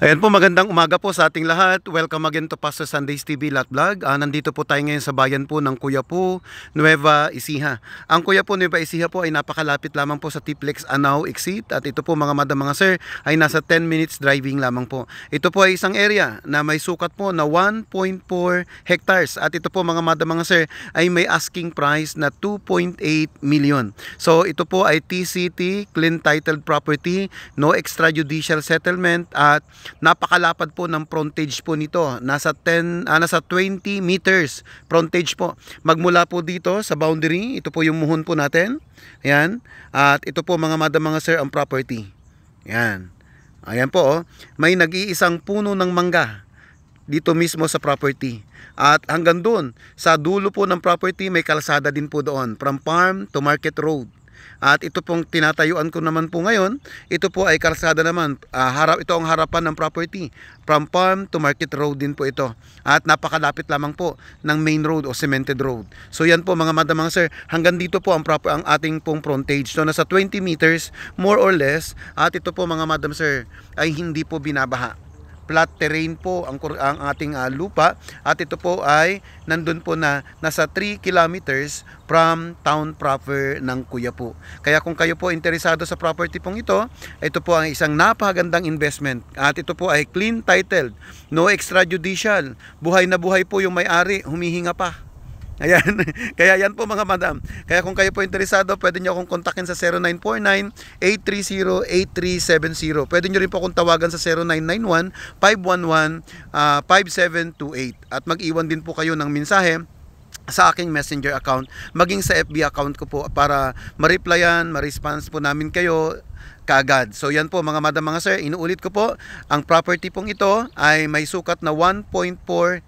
Ayan po, magandang umaga po sa ating lahat. Welcome again to Pastor Sundays TV Lat Vlog. Nandito po tayo ngayon sa bayan po ng Cuyapu, Nueva Ecija. Ang Cuyapu, Nueva Ecija po ay napakalapit lamang po sa Tiplex Anao Exit. At ito po mga madam mga sir ay nasa 10 minutes driving lamang po. Ito po ay isang area na may sukat po na 1.4 hectares. At ito po mga madam mga sir ay may asking price na 2.8 million. So ito po ay TCT, Clean Titled Property, no extrajudicial settlement at napakalapad po ng frontage po nito. Nasa 20 meters frontage po. Magmula po dito sa boundary, ito po yung muhon po natin. Ayan. At ito po mga madam mga sir ang property. Ayan. Ayan po oh. May nag-iisang puno ng mangga dito mismo sa property. At hanggang doon, sa dulo po ng property may kalsada din po doon. From farm to market road. At ito pong tinatayuan ko naman po ngayon, ito po ay kalsada naman. Ito ang harapan ng property. From farm to market road din po ito. At napakalapit lamang po ng main road o cemented road. So yan po mga madam mga sir, hanggang dito po ang ating pong frontage. So nasa 20 meters more or less. At ito po mga madam sir ay hindi po binabaha. Flat terrain po ang ating lupa at ito po ay nandun po na nasa 3 kilometers from town proper ng Cuyapu. Kaya kung kayo po interesado sa property pong ito po ang isang napakagandang investment at ito po ay clean titled, no extrajudicial. Buhay na buhay po yung may-ari, humihinga pa. Ayan. Kaya yan po mga madam. Kaya kung kayo po interesado, pwede nyo akong kontakin sa 0949-830-8370. Pwede nyo rin po akong tawagan sa 0991-511-5728. At mag-iwan din po kayo ng mensahe sa aking messenger account, maging sa FB account ko po para ma-replyan, ma-response po namin kayo kaagad. So yan po mga madam mga sir, inuulit ko po, ang property pong ito ay may sukat na 1.4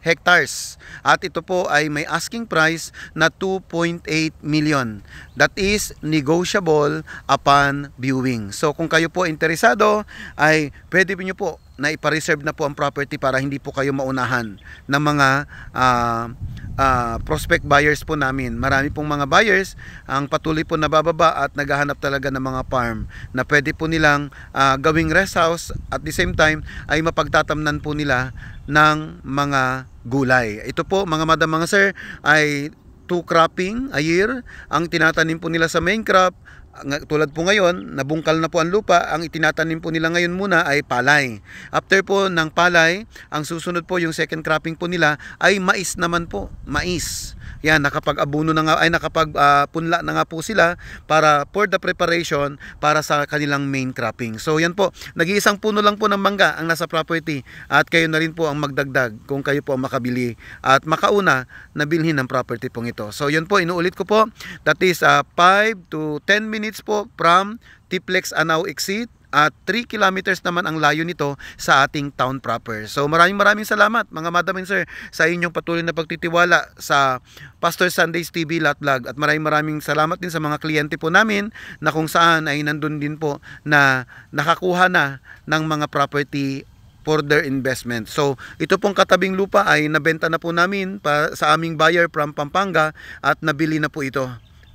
hectares at ito po ay may asking price na 2.8 million. That is negotiable upon viewing. So kung kayo po interesado ay pwede niyo po na ipa-reserve na po ang property para hindi po kayo maunahan ng mga prospect buyers po namin. Marami pong mga buyers ang patuloy po nabababa at naghahanap talaga ng mga farm na pwede po nilang gawing rest house at the same time ay mapagtatamnan po nila ng mga gulay. Ito po mga madam mga sir ay 2 cropping a year. Ang tinatanim po nila sa main crop tulad po ngayon, nabungkal na po ang lupa, ang itinatanim po nila ngayon muna ay palay. After po ng palay, ang susunod po yung second cropping po nila ay mais naman po, mais. Yan, nakapag-abuno na nga, ay nakapag-punla na nga po sila para for the preparation para sa kanilang main cropping. So yan po, nag-iisang puno lang po ng mangga ang nasa property at kayo na rin po ang magdagdag kung kayo po ang makabili at makauna na bilhin ng property pong ito. So yan po, inuulit ko po, that is 5 to 10 minutes po from Tiplex Anao Exit. At 3 kilometers naman ang layo nito sa ating town proper. So maraming salamat mga madam and sir sa inyong patuloy na pagtitiwala sa Pastor Sundays TV Lat Vlog. At maraming salamat din sa mga kliyente po namin na kung saan ay nandun din po na nakakuha na ng mga property for their investment. So ito pong katabing lupa ay nabenta na po namin sa aming buyer from Pampanga at nabili na po ito.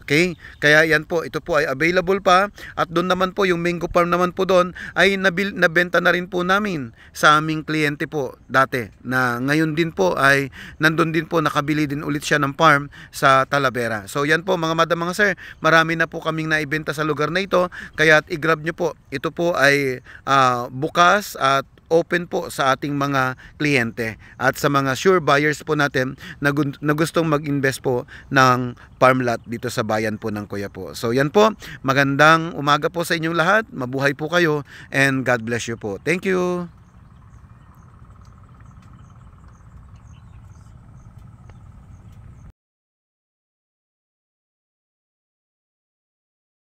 Okay? Kaya yan po, ito po ay available pa at doon naman po yung mango farm naman po doon ay nabenta na rin po namin sa aming kliyente po dati na ngayon din po ay nandun din po nakabili din ulit siya ng farm sa Talavera. So yan po mga madam mga sir, marami na po kaming naibenta sa lugar na ito kaya i-grab nyo po. Ito po ay bukas at open po sa ating mga kliyente at sa mga sure buyers po natin na gustong mag-invest po ng farm lot dito sa bayan po ng Cuyapu. So yan po, magandang umaga po sa inyong lahat, mabuhay po kayo and God bless you po. Thank you.